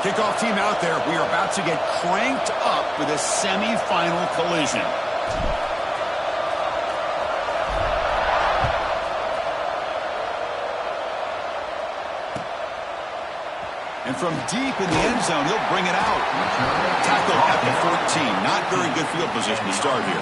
Kickoff team out there. We are about to get cranked up for this semifinal collision. And from deep in the end zone, he'll bring it out. Tackle at the 14. Not very good field position to start here.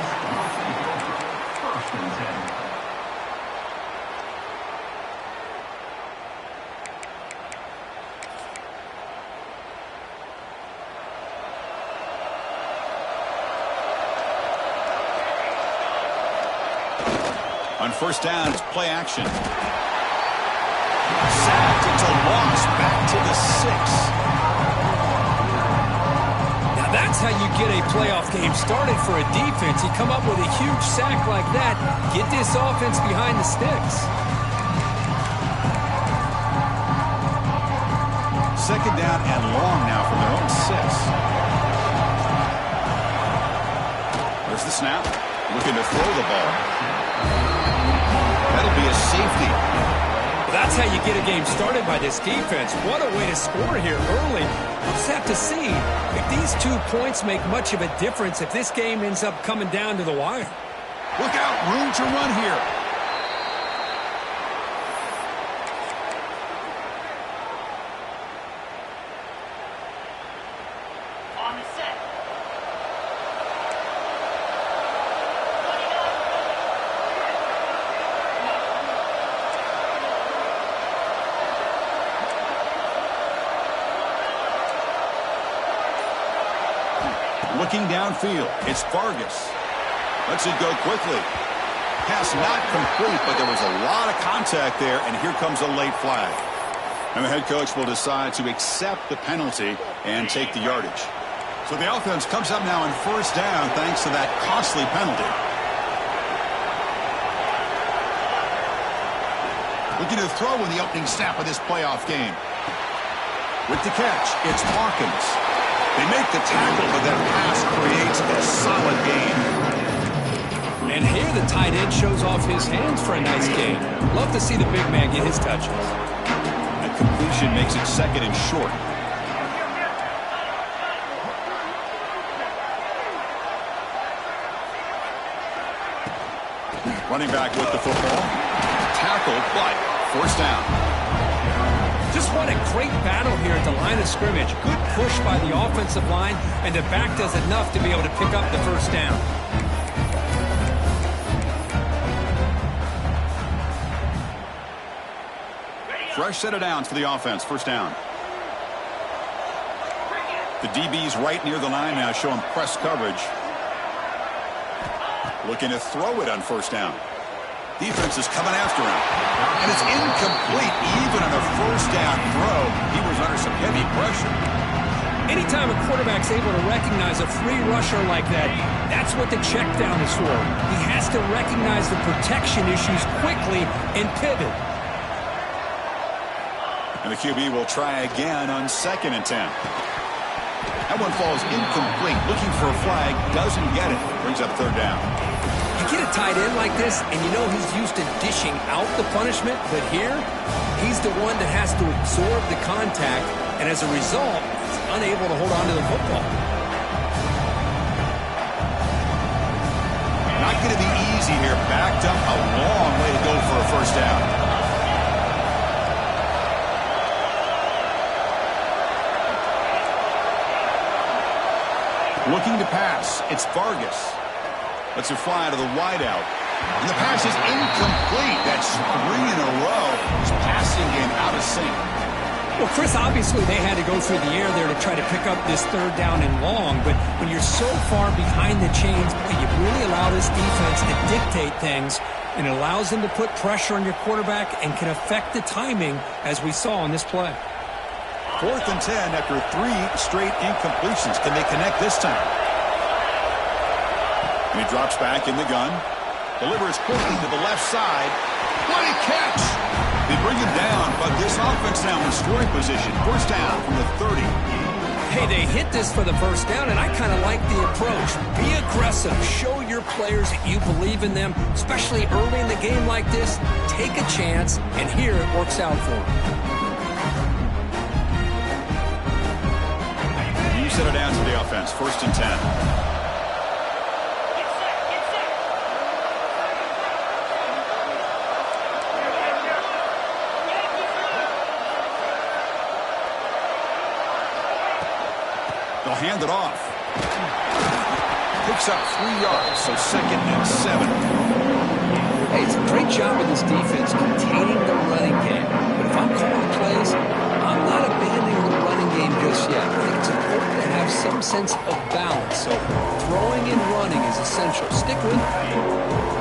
On first down, it's play action. Sacked until lost, back to the 6. Now that's how you get a playoff game started for a defense. You come up with a huge sack like that, get this offense behind the sticks. Second down and long now from their own 6. There's the snap. Looking to throw the ball. That'll be a safety. That's how you get a game started by this defense. What a way to score here early. We'll just have to see if these 2 points make much of a difference if this game ends up coming down to the wire. Look out, room to run here. On the set. Looking downfield, it's Vargas. Lets it go quickly. Pass not complete, but there was a lot of contact there, and here comes a late flag. And the head coach will decide to accept the penalty and take the yardage. So the offense comes up now on first down thanks to that costly penalty. Looking to throw in the opening snap of this playoff game. With the catch, it's Hawkins. They make the tackle, but that pass creates a solid gain. And here the tight end shows off his hands for a nice gain. Love to see the big man get his touches. That completion makes it second and short. Running back with the football. Tackled, but first down. Just what a great battle here at the line of scrimmage. Good push by the offensive line, and the back does enough to be able to pick up the first down. Fresh set of downs for the offense. First down. The DB's right near the line now, showing press coverage. Looking to throw it on first down. Defense is coming after him. And it's incomplete. Even on a first down throw, he was under some heavy pressure. Anytime a quarterback's able to recognize a free rusher like that, that's what the check down is for. He has to recognize the protection issues quickly and pivot. And the QB will try again on 2nd and 10. That one falls incomplete. Looking for a flag. Doesn't get it. Brings up third down. You get a tight end like this, and you know he's used to dishing out the punishment, but here, he's the one that has to absorb the contact, and as a result, he's unable to hold on to the football. Not going to be easy here. Backed up a long way to go for a first down. Looking to pass. It's Vargas. Lets it fly to the wideout. And the pass is incomplete. That's 3 in a row. His passing game out of sync. Well, Chris, obviously they had to go through the air there to try to pick up this third down and long, but when you're so far behind the chains, you really allow this defense to dictate things, and it allows them to put pressure on your quarterback and can affect the timing, as we saw on this play. 4th and 10 after 3 straight incompletions. Can they connect this time? And he drops back in the gun. Delivers quickly to the left side. What a catch! They bring him down, but this offense now in scoring position. First down from the 30. Hey, they hit this for the first down, and I kind of like the approach. Be aggressive. Show your players that you believe in them, especially early in the game like this. Take a chance, and here it works out for them. set it down to the offense. 1st and 10. They'll hand it off. Picks up 3 yards, so 2nd and 7. Hey, it's a great job with this defense containing the running game. But if I'm calling plays, I'm not abandoning the running game just yet. I think it's important to have some sense of balance. So throwing and running is essential. Stick with it.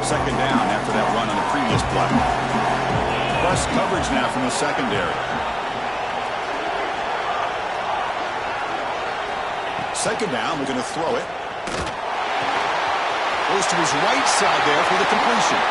2nd down after that run on the previous play. Plus coverage now from the secondary. 2nd down, we're going to throw it. Goes to his right side there for the completion.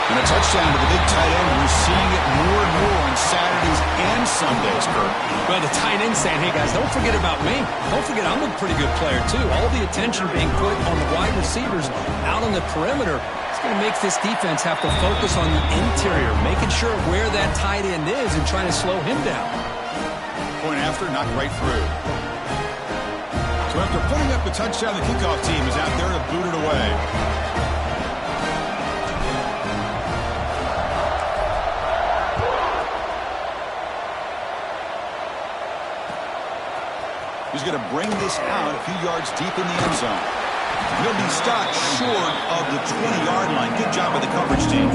And a touchdown to the big tight end. We're seeing it more and more on Saturdays and Sundays, Kurt. Well, the tight end saying, hey, guys, don't forget about me. Don't forget I'm a pretty good player, too. All the attention being put on the wide receivers out on the perimeter. It's going to make this defense have to focus on the interior, making sure where that tight end is and trying to slow him down. Point after, knocked right through. So after putting up the touchdown, the kickoff team is out there to boot it away. He's going to bring this out a few yards deep in the end zone. He'll be stopped short of the 20-yard line. Good job by the coverage team.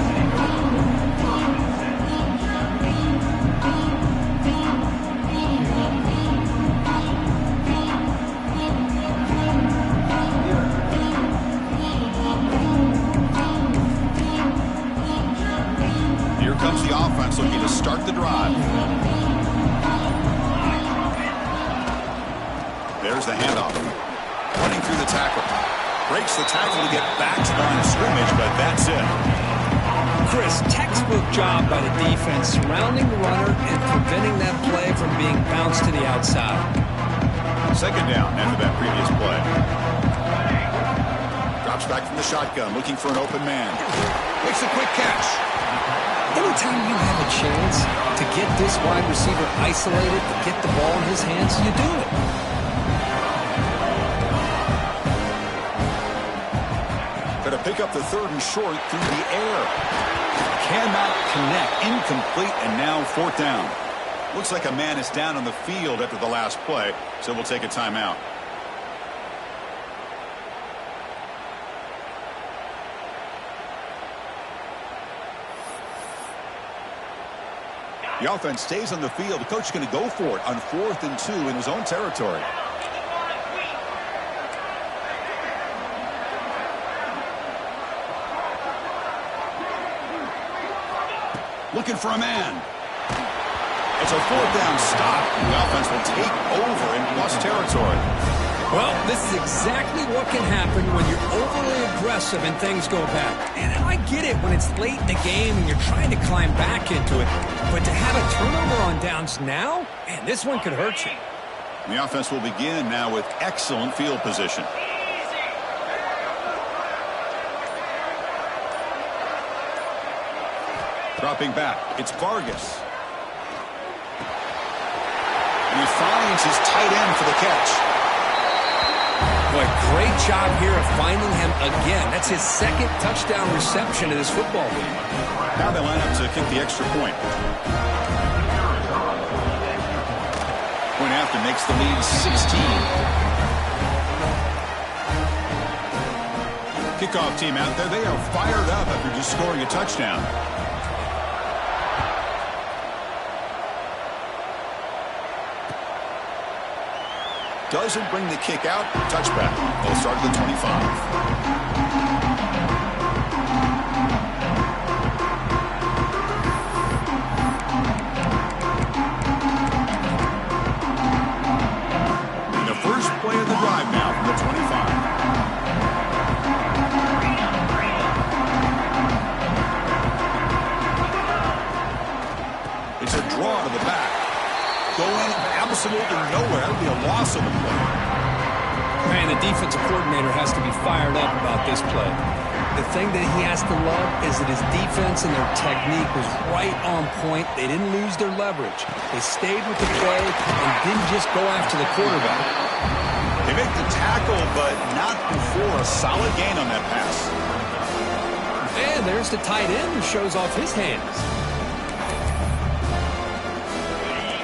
Here comes the offense looking to start the drive. There's the handoff. Running through the tackle. Breaks the tackle to get back to the line of scrimmage, but that's it. Chris, textbook job by the defense surrounding the runner and preventing that play from being bounced to the outside. 2nd down after that previous play. Drops back from the shotgun, looking for an open man. Makes a quick catch. Anytime you have a chance to get this wide receiver isolated, to get the ball in his hands, you do it. To pick up the 3rd and short through the air. Cannot connect. Incomplete, and now 4th down. Looks like a man is down on the field after the last play, so we'll take a timeout. The offense stays on the field. The coach is going to go for it on 4th and 2 in his own territory. Looking for a man. It's a 4th down stop. The offense will take over in plus territory. Well, this is exactly what can happen when you're overly aggressive and things go back. And I get it when it's late in the game and you're trying to climb back into it. But to have a turnover on downs now, man, this one could hurt you. The offense will begin now with excellent field position. Dropping back, it's Vargas. And he finds his tight end for the catch. Boy, great job here of finding him again. That's his 2nd touchdown reception of this football game. Now they line up to kick the extra point. Point after makes the lead 16. Kickoff team out there, they are fired up after just scoring a touchdown. Doesn't bring the kick out. Touchback. They'll start at the 25. And the first play of the drive now from the 25. It's a draw to the back. Going absolutely nowhere. That would be a loss of the play. Man, the defensive coordinator has to be fired up about this play. The thing that he has to love is that his defense and their technique was right on point. They didn't lose their leverage. They stayed with the play and didn't just go after the quarterback. They make the tackle, but not before a solid gain on that pass. And there's the tight end who shows off his hands.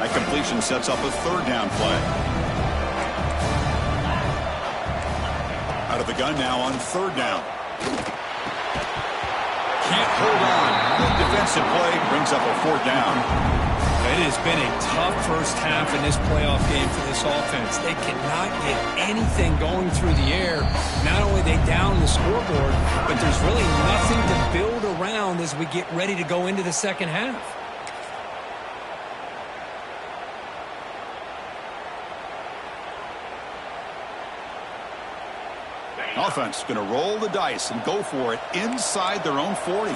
That completion sets up a third down play. Out of the gun now on third down. Can't hold on. Good defensive play brings up a fourth down. It has been a tough first half in this playoff game for this offense. They cannot get anything going through the air. Not only they down the scoreboard, but there's really nothing to build around as we get ready to go into the second half. Offense going to roll the dice and go for it inside their own 40.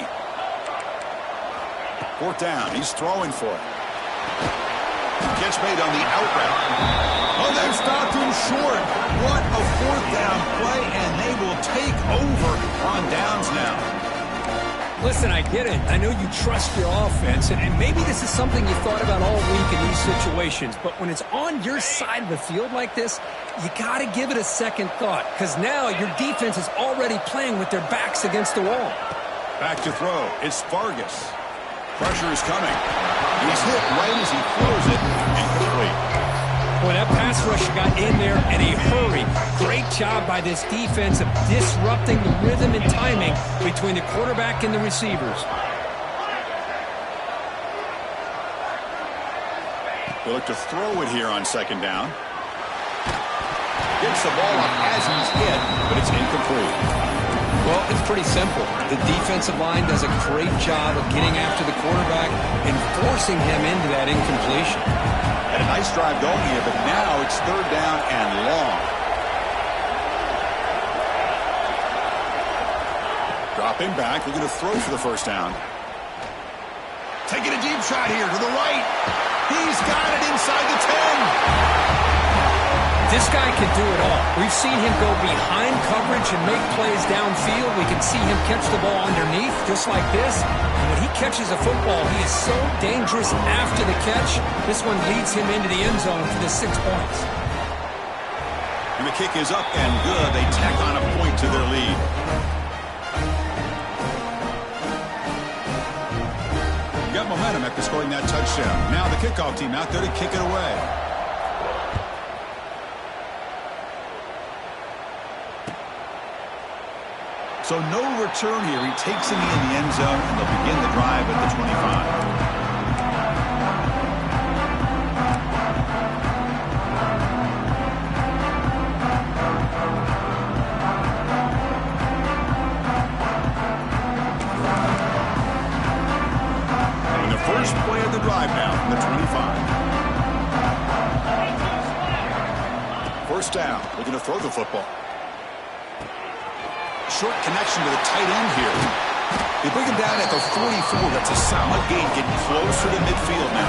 Fourth down. He's throwing for it. Catch made on the out route. Oh, they've stopped him short. What a fourth down play, and they will take over on downs now. Listen, I get it. I know you trust your offense, and maybe this is something you thought about all week in these situations, but when it's on your side of the field like this, you got to give it a second thought, because now your defense is already playing with their backs against the wall. Back to throw. It's Vargas. Pressure is coming. He's hit right as he throws it. Incomplete. Boy, that pass rusher got in there in a hurry. Great job by this defense of disrupting the rhythm and timing between the quarterback and the receivers. They look to throw it here on second down. Gets the ball up as he's hit, but it's incomplete. Well, it's pretty simple. The defensive line does a great job of getting after the quarterback and forcing him into that incompletion. Had a nice drive going here, but now it's third down and long. Dropping back, looking to throw for the first down. Taking a deep shot here to the right. He's got it inside the 10. This guy can do it all. We've seen him go behind coverage and make plays downfield. We can see him catch the ball underneath, just like this. And when he catches a football, he is so dangerous after the catch. This one leads him into the end zone for the 6 points. And the kick is up and good. They tack on a point to their lead. Got momentum after scoring that touchdown. Now the kickoff team out there to kick it away. So no return here. He takes it in the end zone, and they'll begin the drive at the 25. And the first play of the drive now from the 25. First down. Looking to throw the football. Short connection to the tight end here. They bring him down at the 44. That's a solid gain, getting closer to midfield now.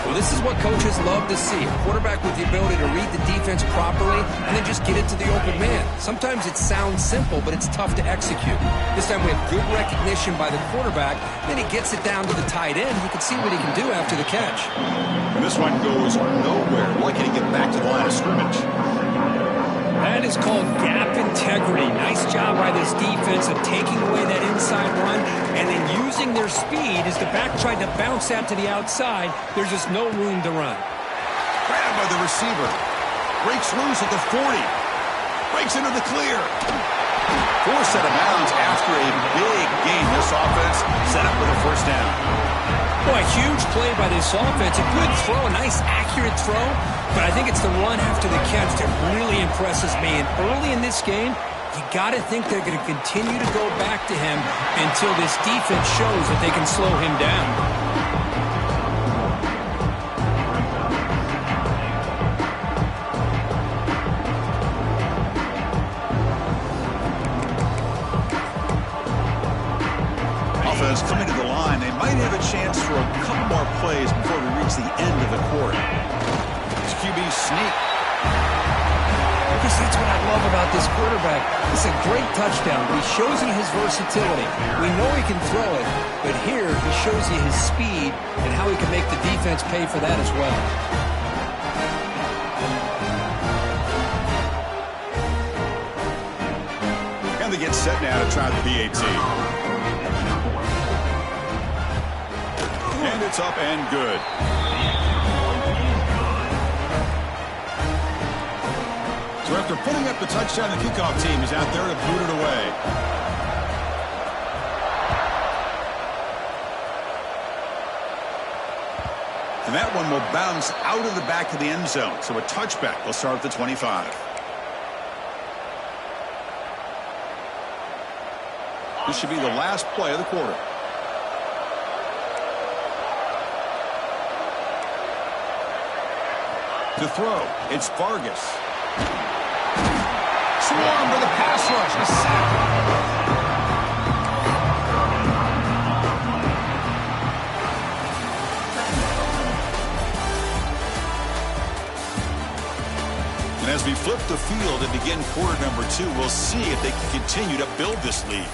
Well, this is what coaches love to see. A quarterback with the ability to read the defense properly and then just get it to the open man. Sometimes it sounds simple, but it's tough to execute. This time we have good recognition by the quarterback. Then he gets it down to the tight end. You can see what he can do after the catch. And this one goes nowhere. Lucky to get back to the line of scrimmage. That is called gap integrity. Nice job by this defense of taking away that inside run and then using their speed as the back tried to bounce out to the outside. There's just no room to run. Grabbed by the receiver. Breaks loose at the 40. Breaks into the clear. Forced out of bounds after a big gain. This offense set up with a first down. Boy, a huge play by this offense. A good throw, a nice accurate throw. But I think it's the run after the catch that really impresses me. And early in this game, you got to think they're going to continue to go back to him until this defense shows that they can slow him down. Offense coming to the line. They might have a chance for a couple more plays before we reach the end of the quarter. QB sneak. Chris, that's what I love about this quarterback. It's a great touchdown, but he shows you his versatility. We know he can throw it, but here he shows you his speed and how he can make the defense pay for that as well. And they get set now to try the PAT. And it's up and good. So after putting up the touchdown, the kickoff team is out there to boot it away. And that one will bounce out of the back of the end zone. So a touchback will start at the 25. This should be the last play of the quarter. To throw, it's Vargas. Swarm for the pass rush. A sack. And as we flip the field and begin quarter number 2, we'll see if they can continue to build this lead.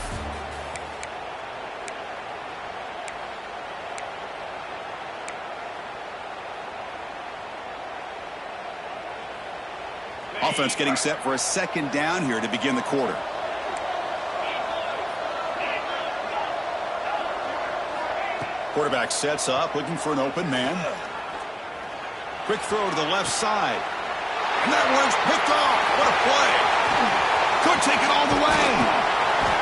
Offense getting set for a second down here to begin the quarter. Quarterback sets up, looking for an open man. Quick throw to the left side. And that one's picked off. What a play. Could take it all the way.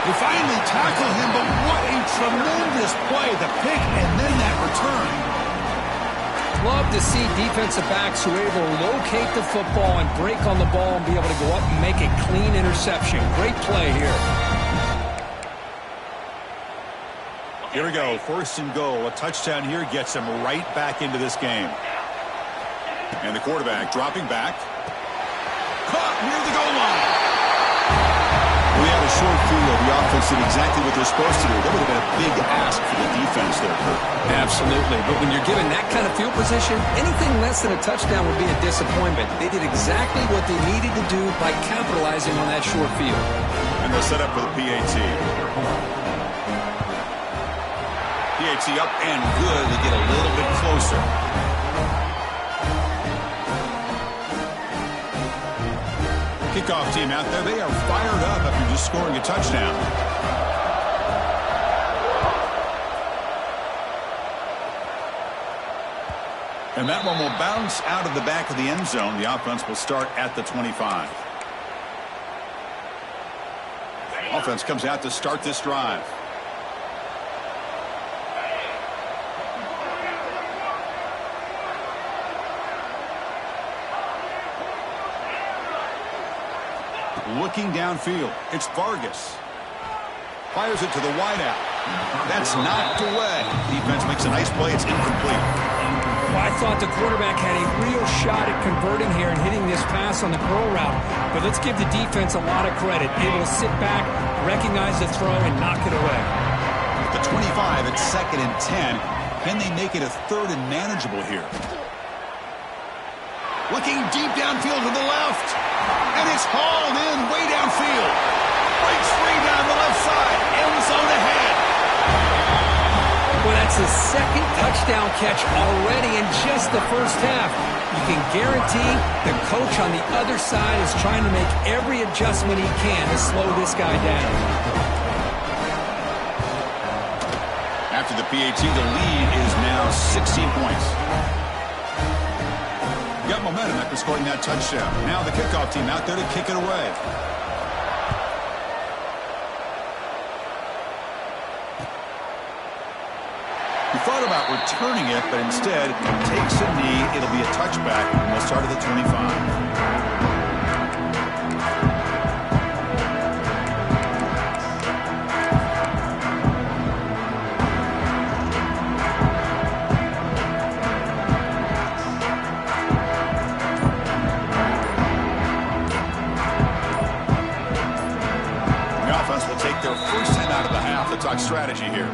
They finally tackle him, but what a tremendous play. The pick and then that return. Love to see defensive backs who are able to locate the football and break on the ball and be able to go up and make a clean interception. Great play here. Here we go. First and goal. A touchdown here gets them right back into this game. And the quarterback dropping back. Caught near the goal line. We had a short field. The offense did exactly what they're supposed to do. That would have been a big ask for the defense there, Kurt. Absolutely. But when you're given that kind of field position, anything less than a touchdown would be a disappointment. They did exactly what they needed to do by capitalizing on that short field. And they'll set up for the PAT. PAT up and good. They get a little bit closer. Kickoff team out there. They are fired up after just scoring a touchdown. And that one will bounce out of the back of the end zone. The offense will start at the 25. Offense comes out to start this drive. Looking downfield, it's Vargas. Fires it to the wideout. That's knocked away. Defense makes a nice play. It's incomplete. Well, I thought the quarterback had a real shot at converting here and hitting this pass on the curl route. But let's give the defense a lot of credit. Able to sit back, recognize the throw, and knock it away. At the 25, it's 2nd and 10. Can they make it a 3rd and manageable here? Looking deep downfield to the left. And it's hauled in way downfield. Breaks free down the left side. End zone ahead. Well, that's his 2nd touchdown catch already in just the first half. You can guarantee the coach on the other side is trying to make every adjustment he can to slow this guy down. After the PAT, the lead is now 16 points. Got momentum after scoring that touchdown. Now the kickoff team out there to kick it away. He thought about returning it, but instead takes a knee. It'll be a touchback, and they'll start at the 25. Their first 10 out of the half. Let's talk strategy here.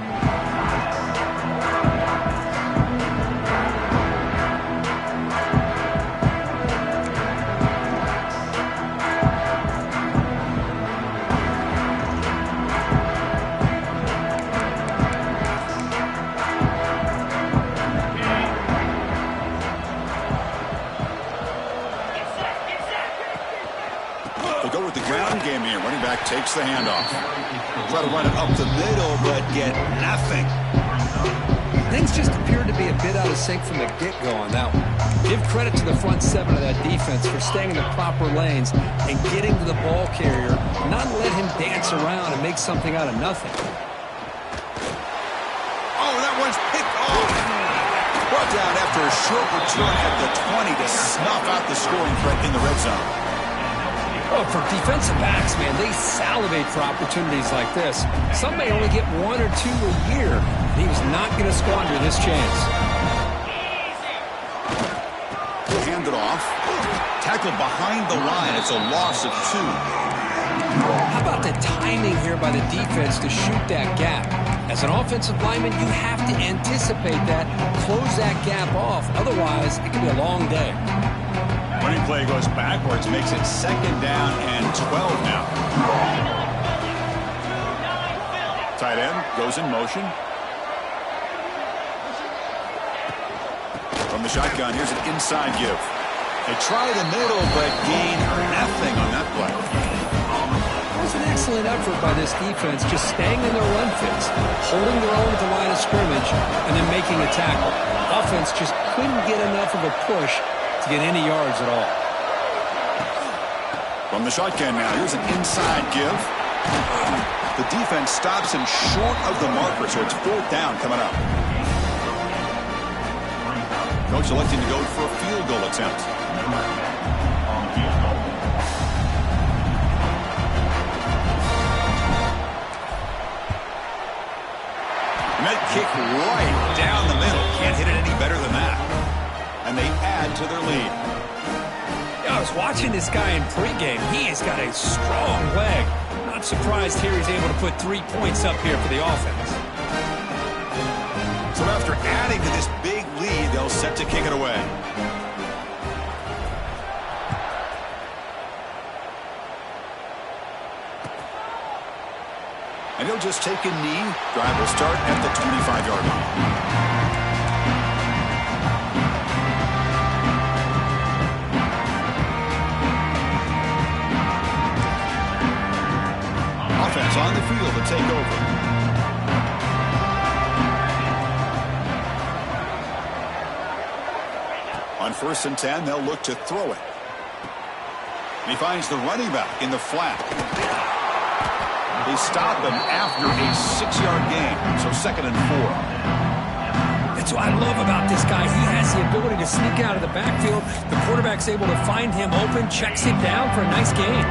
quarterback takes the handoff. Try to run it up the middle, but get nothing. Things just appeared to be a bit out of sync from the get-go on that one. Give credit to the front seven of that defense for staying in the proper lanes and getting to the ball carrier, not let him dance around and make something out of nothing. Oh, that one's picked off. Brought down after a short return at the 20 to snuff out the scoring threat in the red zone. Oh, for defensive backs, man, they salivate for opportunities like this. Some may only get one or two a year. He was not going to squander this chance. Hand it off. Tackled behind the line. It's a loss of 2. How about the timing here by the defense to shoot that gap? As an offensive lineman, you have to anticipate that, close that gap off. Otherwise, it could be a long day. Running play goes backwards, makes it 2nd down and 12 now. Tight end goes in motion. From the shotgun, here's an inside give. They try the middle, but gain nothing on that play. It was an excellent effort by this defense, just staying in their run fits, holding their own at the line of scrimmage, and then making a tackle. Offense just couldn't get enough of a push to get any yards at all. From the shotgun now, here's an inside give. The defense stops him short of the marker, so it's 4th down coming up. Coach electing to go for a field goal attempt. And that kick right down the middle. Can't hit it any better than that. And they add to their lead. Yeah, I was watching this guy in pregame. He has got a strong leg. Not surprised here he's able to put 3 points up here for the offense. So after adding to this big lead, they'll set to kick it away. And he'll just take a knee. Drive will start at the 25-yard line. Offense on the field to take over. On 1st and 10, they'll look to throw it. And he finds the running back in the flat. They stop him after a 6-yard gain, so 2nd and 4. That's what I love about this guy. He has the ability to sneak out of the backfield. The quarterback's able to find him open, checks him down for a nice gain.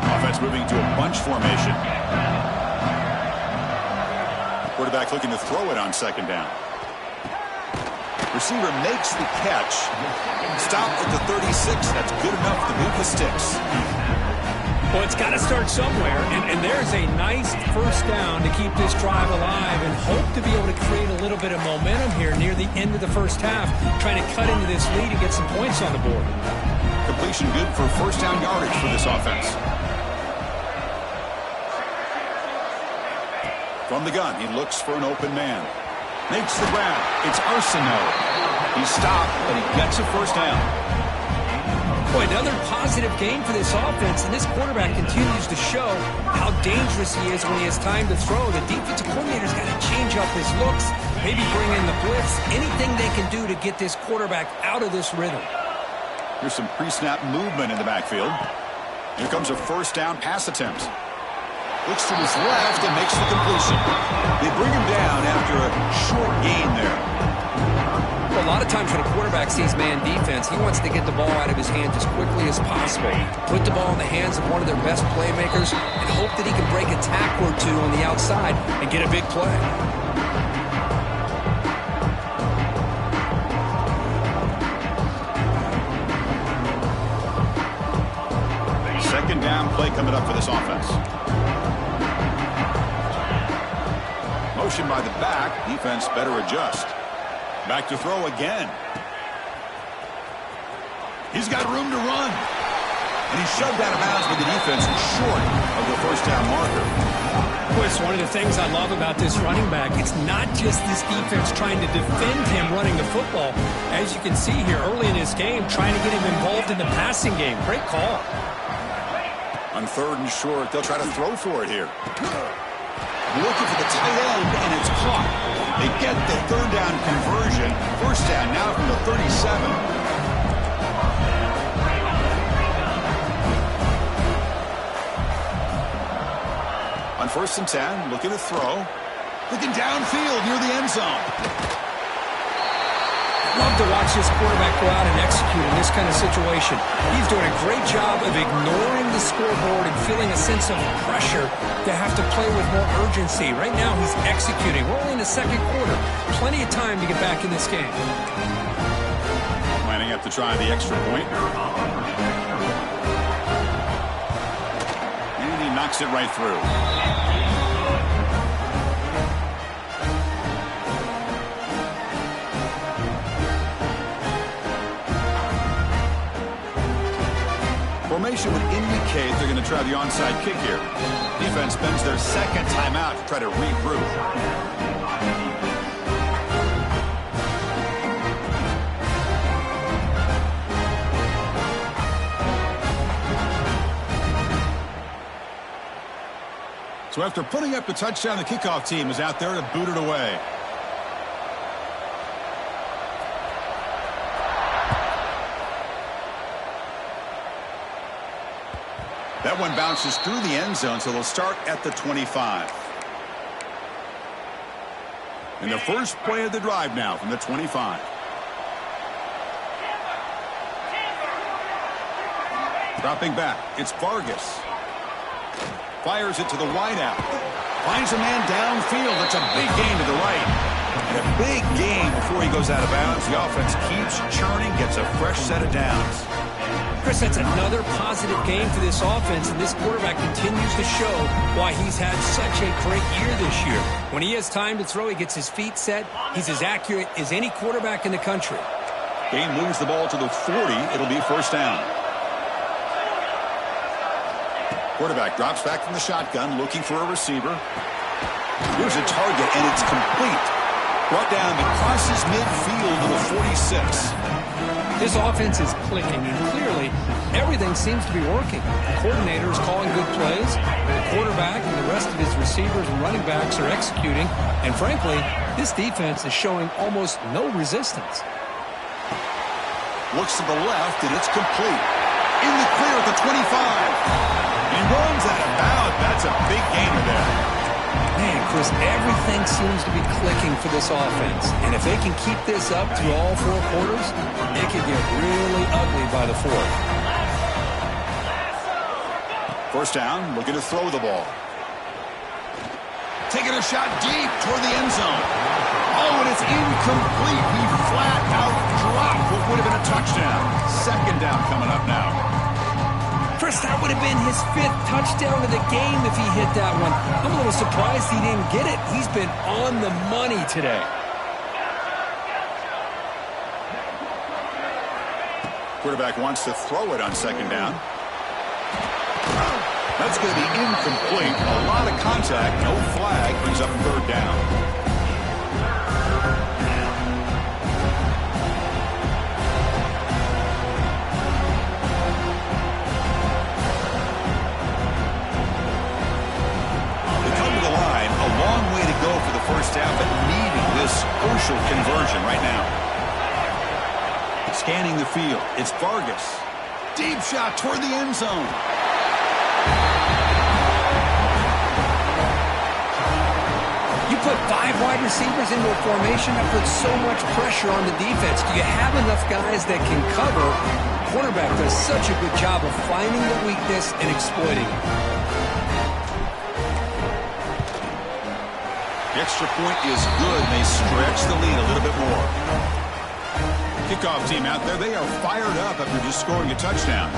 Offense moving to a bunch formation. Quarterback looking to throw it on 2nd down. Receiver makes the catch. Stop at the 36. That's good enough to move the sticks. Well, it's got to start somewhere, and there's a nice 1st down to keep this drive alive and hope to be able to create a little bit of momentum here near the end of the 1st half, trying to cut into this lead and get some points on the board. Completion good for 1st down yardage for this offense. From the gun, he looks for an open man. Makes the grab. It's Arsenault. He's stopped, but he gets a 1st down. Boy, another positive game for this offense, and this quarterback continues to show how dangerous he is when he has time to throw. The defensive coordinator's got to change up his looks, maybe bring in the blitz, anything they can do to get this quarterback out of this rhythm. Here's some pre-snap movement in the backfield. Here comes a 1st down pass attempt. Looks to his left and makes the completion. They bring him down after a short gain there. Well, a lot of times when a quarterback sees man defense, he wants to get the ball out of his hands as quickly as possible, put the ball in the hands of one of their best playmakers, and hope that he can break a tackle or two on the outside and get a big play. Second down play coming up for this offense. Motion by the back. Defense better adjust. Back to throw again. He's got room to run. And he's shoved out of bounds with the defense short of the 1st down marker. Boy, it's one of the things I love about this running back. It's not just this defense trying to defend him running the football. As you can see here early in this game, trying to get him involved in the passing game. Great call. On 3rd and short, they'll try to throw for it here. Looking for the tight end, and it's caught. They get the 3rd down conversion. 1st down now from the 37. On 1st and 10, looking to throw. Looking downfield near the end zone. Love to watch this quarterback go out and execute in this kind of situation. He's doing a great job of ignoring the scoreboard and feeling a sense of pressure to have to play with more urgency. Right now, he's executing. We're only in the 2nd quarter. Plenty of time to get back in this game. Lining up to try the extra point. And he knocks it right through. Formation would indicate they're going to try the onside kick here. Defense spends their 2nd timeout to try to regroup. So after putting up the touchdown, the kickoff team is out there to boot it away. That one bounces through the end zone, so they'll start at the 25. And the first play of the drive now from the 25. Dropping back, it's Vargas. Fires it to the wideout. Finds a man downfield. That's a big gain to the right. And a big gain before he goes out of bounds. The offense keeps churning, gets a fresh set of downs. Chris, that's another positive game for this offense, and this quarterback continues to show why he's had such a great year this year. When he has time to throw, he gets his feet set. He's as accurate as any quarterback in the country. Gain moves the ball to the 40. It'll be 1st down. Quarterback drops back from the shotgun, looking for a receiver. Here's a target, and it's complete. Brought down and crosses midfield to the 46. This offense is clicking, and clearly everything seems to be working. The coordinator is calling good plays. The quarterback and the rest of his receivers and running backs are executing. And frankly, this defense is showing almost no resistance. Looks to the left, and it's complete. In the clear at the 25. And he runs out of bounds. That's a big gainer there. Man, Chris, everything seems to be clicking for this offense. And if they can keep this up through all 4 quarters, it could get really ugly by the 4th. 1st down, looking to throw the ball. Taking a shot deep toward the end zone. Oh, and it's incomplete. He flat out dropped what would have been a touchdown. 2nd down coming up now. Chris, that would have been his 5th touchdown of the game if he hit that one. I'm a little surprised he didn't get it. He's been on the money today. Quarterback wants to throw it on 2nd down. That's going to be incomplete. A lot of contact, no flag, brings up 3rd down. For the 1st down, but needing this crucial conversion right now. Scanning the field, it's Vargas. Deep shot toward the end zone. You put 5 wide receivers into a formation that puts so much pressure on the defense. Do you have enough guys that can cover? Quarterback does such a good job of finding the weakness and exploiting it. The extra point is good. They stretch the lead a little bit more. Kickoff team out there, they are fired up after just scoring a touchdown.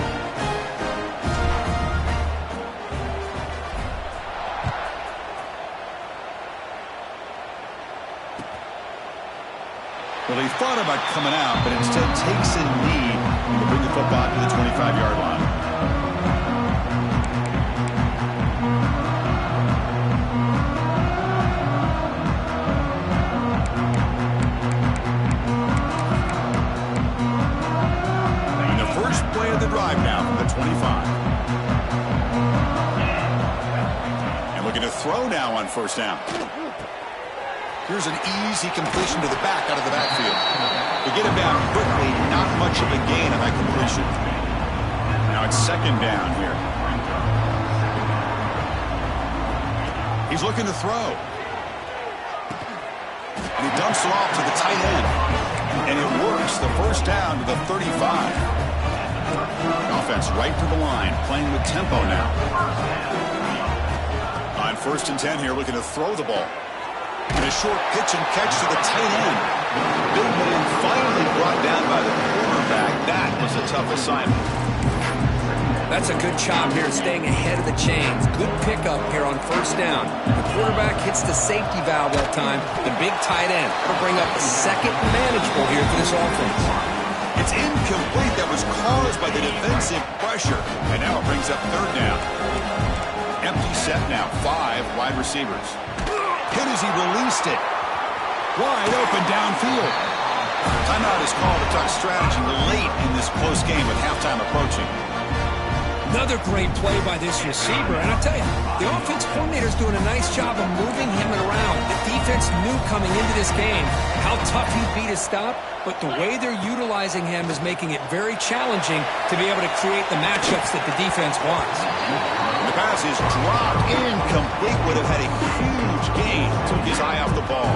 Well, they thought about coming out, but instead takes a knee and will bring the football to the 25-yard line. The drive now from the 25. throw now on first down. Here's an easy completion to the back out of the backfield. They get it back quickly, not much of a gain on that completion. Now it's second down here. He's looking to throw. And he dumps it off to the tight end. And it works. The first down to the 35. Offense right to the line, playing with tempo now. On first and 10 here, looking to throw the ball. And a short pitch and catch to the tight end. Big man finally brought down by the quarterback. That was a tough assignment. That's a good job here, staying ahead of the chains. Good pickup here on first down. The quarterback hits the safety valve that time. The big tight end will bring up the second manageable here for this offense. It's incomplete. That was caused by the defensive pressure. And now it brings up third down. Empty set now. 5 wide receivers. Hit as he released it. Wide open downfield. Timeout is called to talk strategy late in this close game with halftime approaching. Another great play by this receiver. And I'll tell you, the offense coordinator's doing a nice job of moving him around. The defense knew coming into this game how tough he'd be to stop, but the way they're utilizing him is making it very challenging to be able to create the matchups that the defense wants. The pass is dropped incomplete. Would have had a huge gain. Took his eye off the ball.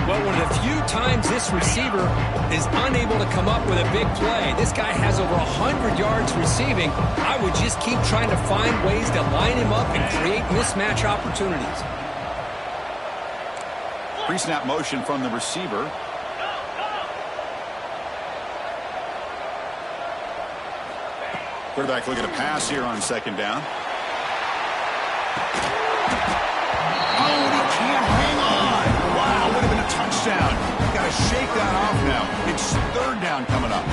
Well, one of the few times this receiver is unable to come up with a big play. This guy has over 100 yards receiving. I would just keep trying to find ways to line him up and create mismatch opportunities. Pre-snap motion from the receiver. Quarterback looking to pass here on second down. Oh, and he can't hang on. Wow, would have been a touchdown. Got to shake that off now. It's third down coming up.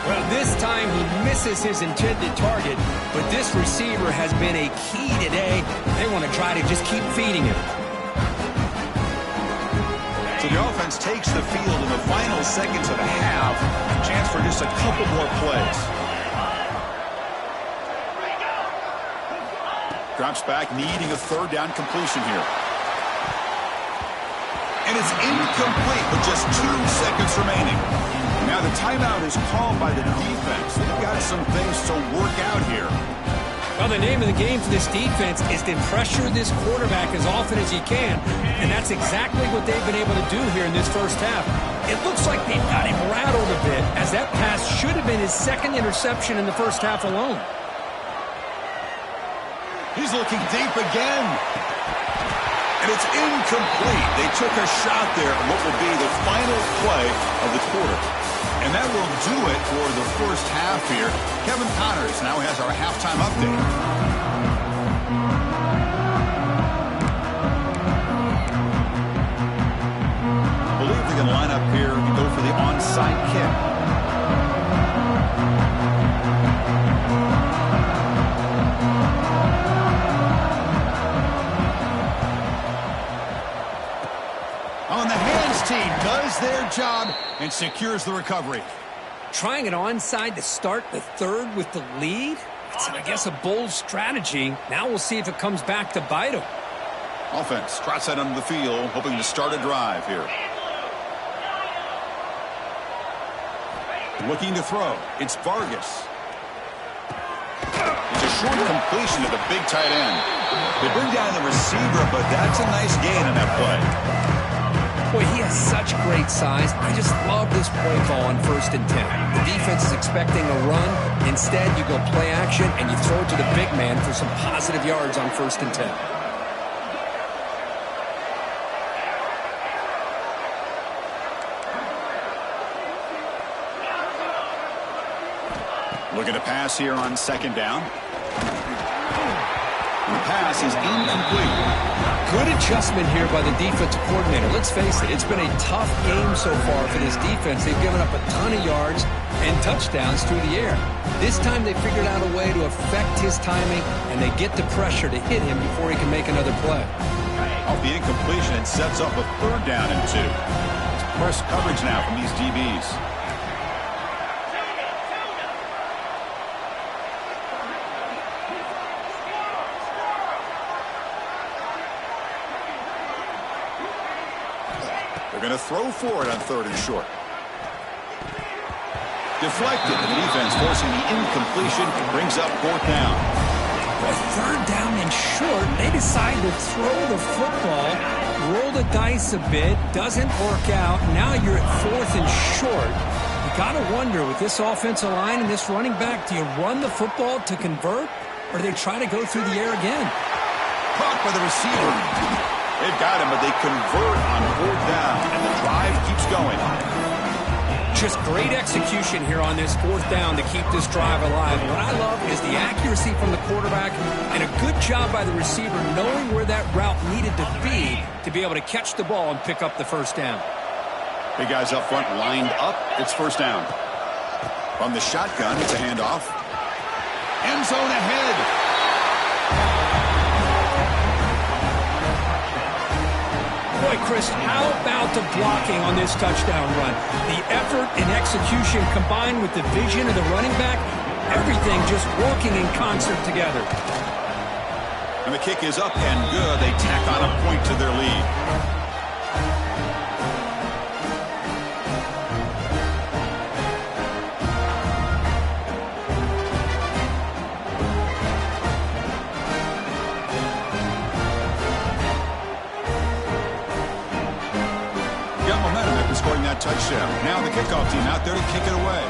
Well, this time he misses his intended target, but this receiver has been a key today. They want to try to just keep feeding him. So the offense takes the field in the final seconds of a half. Chance for just a couple more plays. Drops back, needing a third down completion here. And it's incomplete with just 2 seconds remaining. Now the timeout is called by the defense. They've got some things to work out here. Well, the name of the game for this defense is to pressure this quarterback as often as you can, and that's exactly what they've been able to do here in this first half. It looks like they've got him rattled a bit, as that pass should have been his second interception in the first half alone. He's looking deep again. And it's incomplete. They took a shot there on what will be the final play of the quarter. And that will do it for the first half here. Kevin Connors now has our halftime update. I believe they're going to line up here and go for the onside kick. On the hands team does their job and secures the recovery. Trying it onside to start the third with the lead? It's, I guess, a bold strategy. Now we'll see if it comes back to bite them. Offense trots that onto the field, hoping to start a drive here. Looking to throw. It's Vargas. It's a short completion to the big tight end. They bring down the receiver, but that's a nice gain on that play. Boy, he has such great size. I just love this play call on first and 10. The defense is expecting a run. Instead, you go play action, and you throw it to the big man for some positive yards on first and 10. Looking to pass here on second down. The pass is incomplete. Good adjustment here by the defensive coordinator. Let's face it, it's been a tough game so far for this defense. They've given up a ton of yards and touchdowns through the air. This time they figured out a way to affect his timing, and they get the pressure to hit him before he can make another play. Off the incompletion, it sets up a third down and 2. It's press coverage now from these DBs. throw for it on 3rd and short. Deflected, and the defense forcing the incompletion. Brings up 4th down. Well, 3rd down and short, they decide to throw the football, roll the dice a bit, doesn't work out. Now you're at 4th and short. You got to wonder, with this offensive line and this running back, do you run the football to convert, or do they try to go through the air again? Caught by the receiver. They've got him, but they convert on 4th down, and the drive keeps going. Just great execution here on this 4th down to keep this drive alive. What I love is the accuracy from the quarterback and a good job by the receiver knowing where that route needed to be able to catch the ball and pick up the 1st down. Big guys up front lined up. It's 1st down. From the shotgun, it's a handoff. End zone ahead. Boy, Chris, how about the blocking on this touchdown run? The effort and execution combined with the vision of the running back, everything just working in concert together. And the kick is up and good. They tack on a point to their lead. Scoring that touchdown. Now the kickoff team out there to kick it away.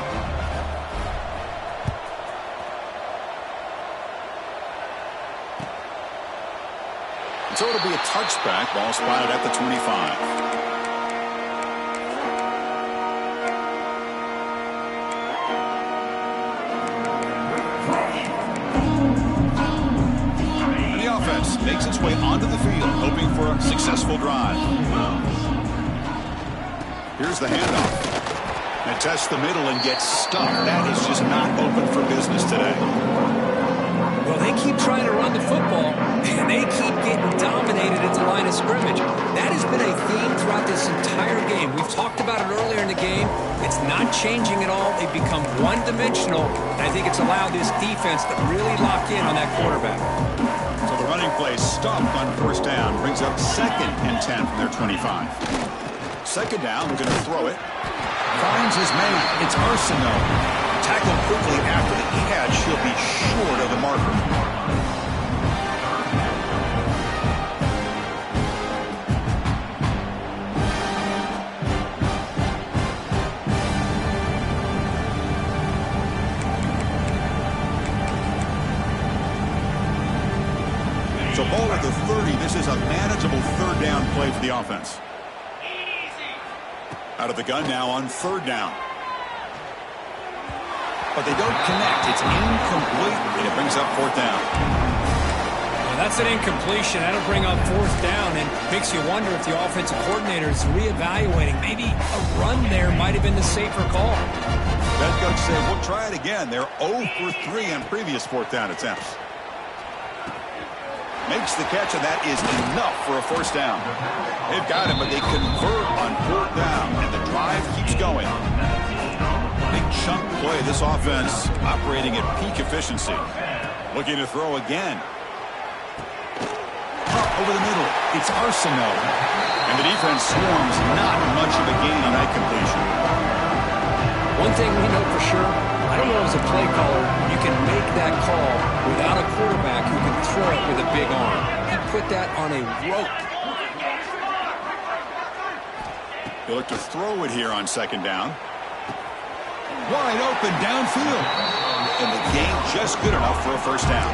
So it'll be a touchback. Ball spotted at the 25. And the offense makes its way onto the field, hoping for a successful drive. Here's the handoff. And tests the middle and gets stuck. That is just not open for business today. Well, they keep trying to run the football, and they keep getting dominated at the line of scrimmage. That has been a theme throughout this entire game. We've talked about it earlier in the game. It's not changing at all. They've become one-dimensional, and I think it's allowed this defense to really lock in on that quarterback. So the running play stopped on 1st down. Brings up 2nd and 10 from their 25. 2nd down, we're going to throw it. Finds his man. It's Arsenault. Tackled quickly after the catch. He'll be short of the marker. So ball at the 30. This is a manageable 3rd down play for the offense. Out of the gun now on 3rd down. But they don't connect. It's incomplete, and it brings up 4th down. Well, that's an incompletion. That'll bring up 4th down, and makes you wonder if the offensive coordinator is reevaluating. Maybe a run there might have been the safer call. That coach said, we'll try it again. They're 0 for 3 on previous 4th down attempts. Makes the catch, and that is enough for a 1st down. They've got him, but they convert on 4th down, and the drive keeps going. Big chunk play. This offense operating at peak efficiency. Looking to throw again. Up over the middle. It's Arsenault. And the defense swarms. Not much of a gain on that completion. One thing we know for sure, I don't know as a play caller, you can make that call without a quarterback who can throw it with a big arm. He put that on a rope. They look to throw it here on 2nd down. Wide open downfield. And the gain just good enough for a 1st down.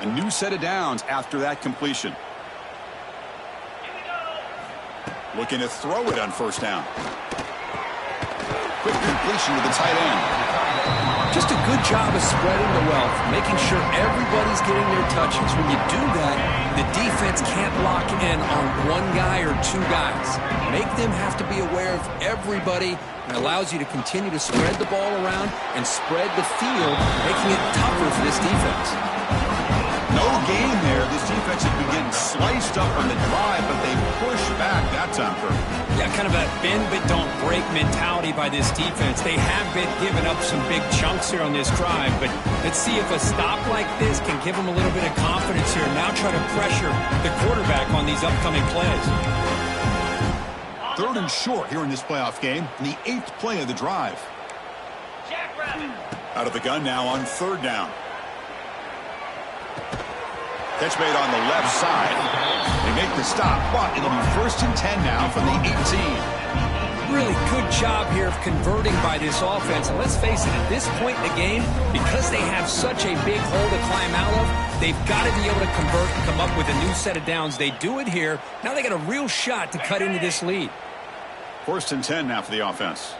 A new set of downs after that completion. Looking to throw it on 1st down. Quick completion to the tight end. Just a good job of spreading the wealth, making sure everybody's getting their touches. When you do that, the defense can't lock in on one guy or 2 guys. Make them have to be aware of everybody, and allows you to continue to spread the ball around and spread the field, making it tougher for this defense. No whole game there, this defense has been getting sliced up on the drive, but they push back that time, Kirk. Yeah, kind of a bend but don't break mentality by this defense. They have been giving up some big chunks here on this drive, but let's see if a stop like this can give them a little bit of confidence here. Now try to pressure the quarterback on these upcoming plays. 3rd and short here in this playoff game, in the 8th play of the drive. Out of the gun now on 3rd down. Catch made on the left side. They make the stop, but it'll be 1st and 10 now from the 18. Really good job here of converting by this offense. And let's face it, at this point in the game, because they have such a big hole to climb out of, they've got to be able to convert and come up with a new set of downs. They do it here. Now they got a real shot to cut into this lead. 1st and 10 now for the offense.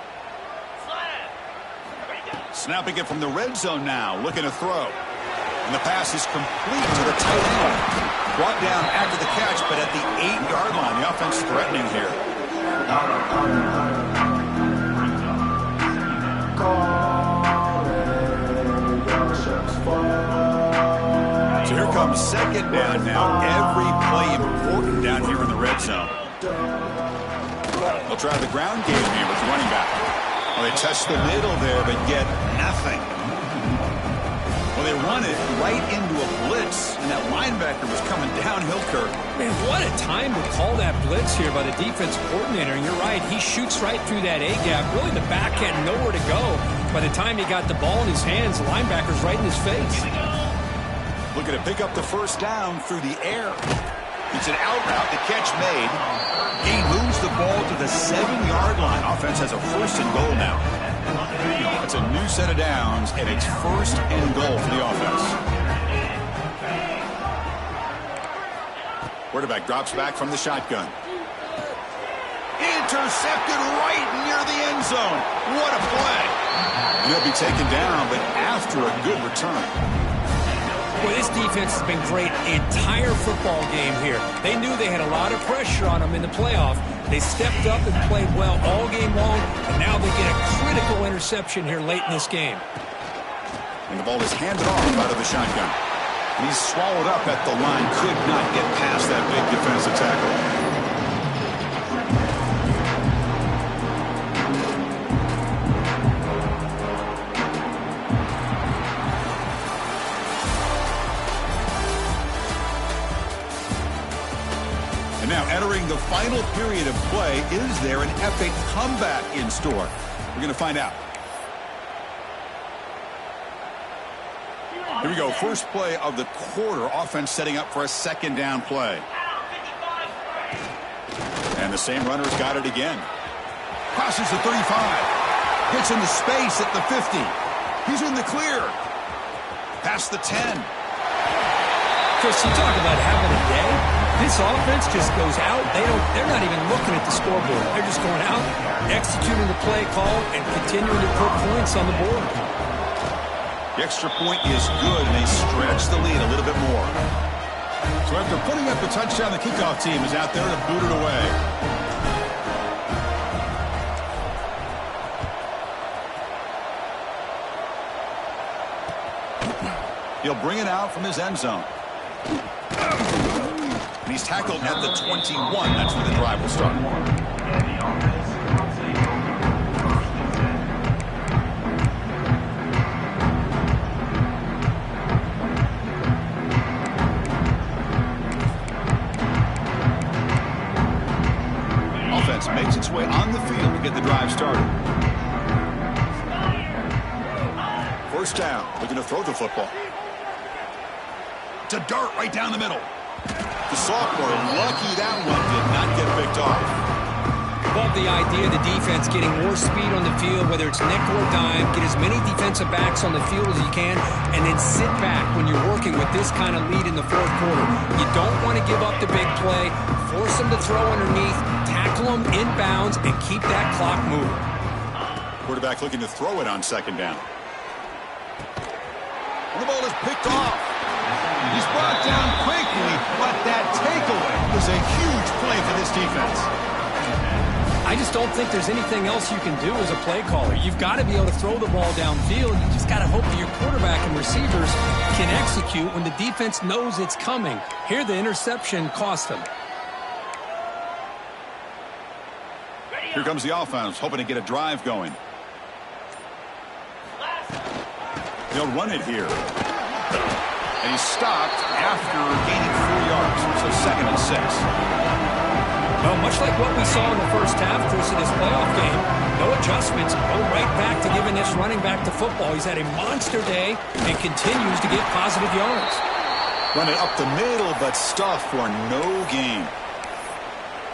Snapping it from the red zone now, looking to throw. And the pass is complete to the tight end. Brought down after the catch, but at the 8-yard line, the offense threatening here. So here comes 2nd down now. Every play important down here in the red zone. They'll try the ground game here with the running back. Well, they touch the middle there, but get nothing. Well, they run it right into a blitz, and that linebacker was coming downhill, Kirk. Man, what a time to call that blitz here by the defensive coordinator. And you're right, he shoots right through that A-gap. Really, the back had nowhere to go. By the time he got the ball in his hands, the linebacker's right in his face. Looking to pick up the 1st down through the air. It's an out route, the catch made. He moves the ball to the 7-yard line. Offense has a 1st and goal now. It's a new set of downs, and it's 1st and goal for the offense. Quarterback drops back from the shotgun. Intercepted right near the end zone. What a play. He'll be taken down, but after a good return. Well, this defense has been great the entire football game here. They knew they had a lot of pressure on them in the playoff. They stepped up and played well all game long, and now they get a critical interception here late in this game. And the ball is handed off out of the shotgun. And he's swallowed up at the line. Could not get past that big defensive tackle. And now entering the final period of play, is there an epic comeback in store? We're going to find out. Here we go. First play of the quarter. Offense setting up for a 2nd down play. And the same runner's got it again. Crosses the 35. Gets into space at the 50. He's in the clear. Past the 10. Chris, you talk about having a day. This offense just goes out. They're not even looking at the scoreboard. They're just going out, executing the play call, and continuing to put points on the board. The extra point is good, and they stretch the lead a little bit more. So after putting up the touchdown, the kickoff team is out there to boot it away. He'll bring it out from his end zone. And he's tackled at the 21. That's where the drive will start. Offense makes its way on the field to get the drive started. 1st down. Looking to throw the football. To dart right down the middle. The sophomore, lucky that one did not get picked off. Love the idea of the defense getting more speed on the field, whether it's nickel or dime, get as many defensive backs on the field as you can, and then sit back when you're working with this kind of lead in the 4th quarter. You don't want to give up the big play, force them to throw underneath, tackle them inbounds, and keep that clock moving. Quarterback looking to throw it on 2nd down. And the ball is picked off. He's brought down quickly, but that takeaway was a huge play for this defense. I I just don't think there's anything else you can do as a play caller. You've got to be able to throw the ball downfield. You just got to hope that your quarterback and receivers can execute when the defense knows it's coming. Here, the interception cost them. Here comes the offense, hoping to get a drive going. They'll run it here. And he's stopped after gaining 4 yards. So 2nd and 6. Well, much like what we saw in the first half, Chris, in this playoff game, no adjustments. Go right back to giving this running back to football. He's had a monster day and continues to get positive yards. Run it up the middle, but stuff for no gain.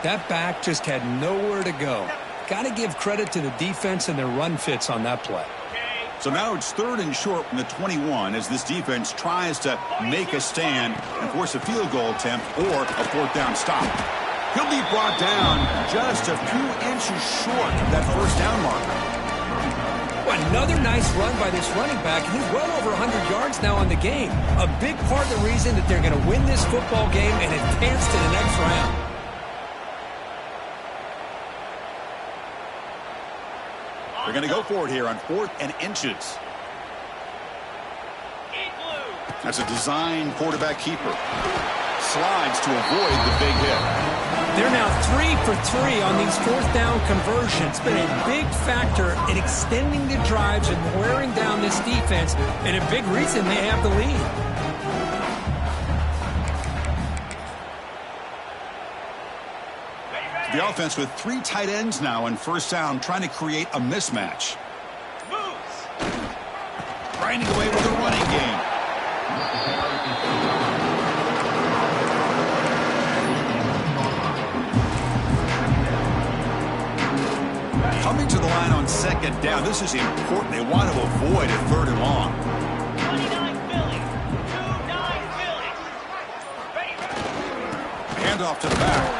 That back just had nowhere to go. Got to give credit to the defense and their run fits on that play. So now it's 3rd and short from the 21 as this defense tries to make a stand and force a field goal attempt or a 4th down stop. He'll be brought down just a few inches short of that 1st down marker. Well, another nice run by this running back. He's well over 100 yards now on the game. A big part of the reason that they're going to win this football game and advance to the next round. They're going to go for it here on 4th and inches. That's a design quarterback keeper. Slides to avoid the big hit. They're now 3 for 3 on these 4th down conversions. Been a big factor in extending the drives and wearing down this defense, and a big reason they have the lead. The offense with 3 tight ends now on 1st down, trying to create a mismatch. Trying to get away with a running game. Coming to the line on 2nd down. This is important. They want to avoid a 3rd and long. 29 Philly. 2-9 Philly. Handoff to the back.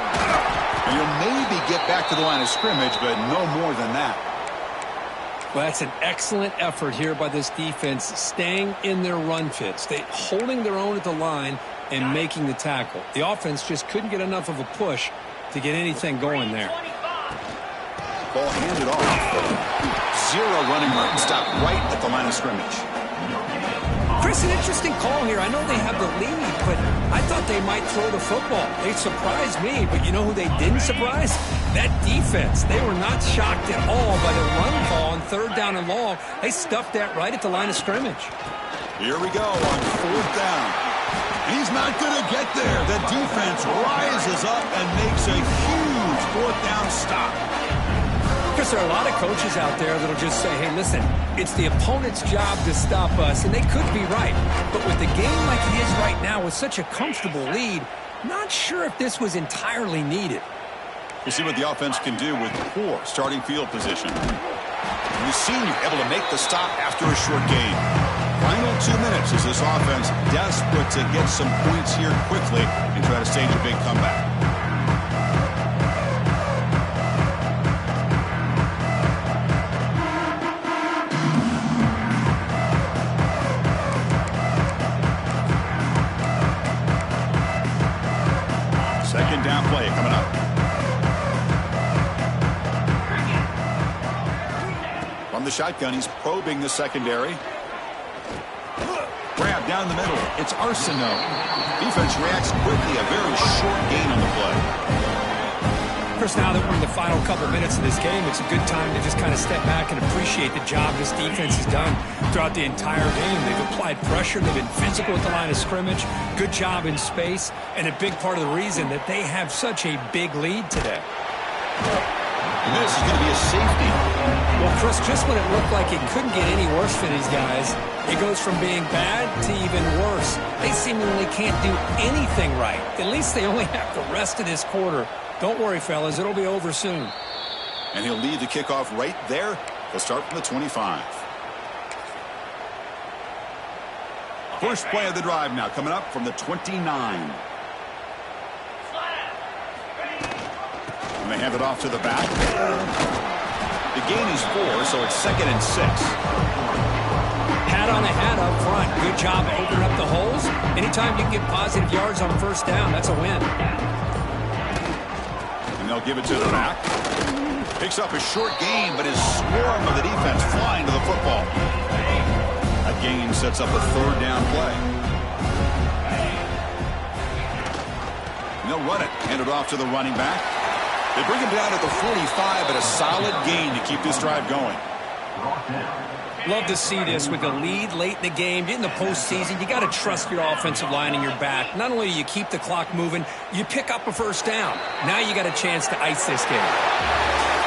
And you'll maybe get back to the line of scrimmage, but no more than that. Well, that's an excellent effort here by this defense, staying in their run fits. They holding their own at the line and making the tackle. The offense just couldn't get enough of a push to get anything going there. Ball handed off. 0 running room. Stop right at the line of scrimmage. Chris, an interesting call here. I know they have the lead, but I thought they might throw the football. They surprised me, but you know who they didn't surprise? That defense. They were not shocked at all by the run call on 3rd down and long. They stuffed that right at the line of scrimmage. Here we go on 4th down. He's not going to get there. The defense rises up and makes a huge 4th down stop. Chris, there are a lot of coaches out there that'll just say, hey, listen, it's the opponent's job to stop us, and they could be right. But with the game like it is right now with such a comfortable lead, not sure if this was entirely needed. You see what the offense can do with poor starting field position. And the senior able to make the stop after a short gain. Final 2 minutes as this offense desperate to get some points here quickly and try to stage a big comeback. Second down play coming up. From the shotgun, he's probing the secondary. Grab down the middle. It's Arsenault. Defense reacts quickly. A very short gain on the play. Chris, now that we're in the final couple minutes of this game, it's a good time to just kind of step back and appreciate the job this defense has done throughout the entire game. They've applied pressure. They've been physical at the line of scrimmage. Good job in space. And a big part of the reason that they have such a big lead today. And this is going to be a safety. Well, Chris, just when it looked like it couldn't get any worse for these guys, it goes from being bad to even worse. They seemingly can't do anything right. At least they only have the rest of this quarter. Don't worry, fellas. It'll be over soon. And he'll lead the kickoff right there. He'll start from the 25. First play of the drive now coming up from the 29. And they hand it off to the back. The gain is 4, so it's 2nd and 6. Hat on a hat up front. Good job opening up the holes. Anytime you can get positive yards on 1st down, that's a win. they'll give it to the back. Picks up a short gain, but his swarm of the defense flying to the football. A gain sets up a third down play. They'll run it. Hand it off to the running back. They bring him down at the 45, but a solid gain to keep this drive going. Love to see this with a lead late in the game. In the postseason, you got to trust your offensive line in your back. Not only do you keep the clock moving, you pick up a first down. Now you got a chance to ice this game.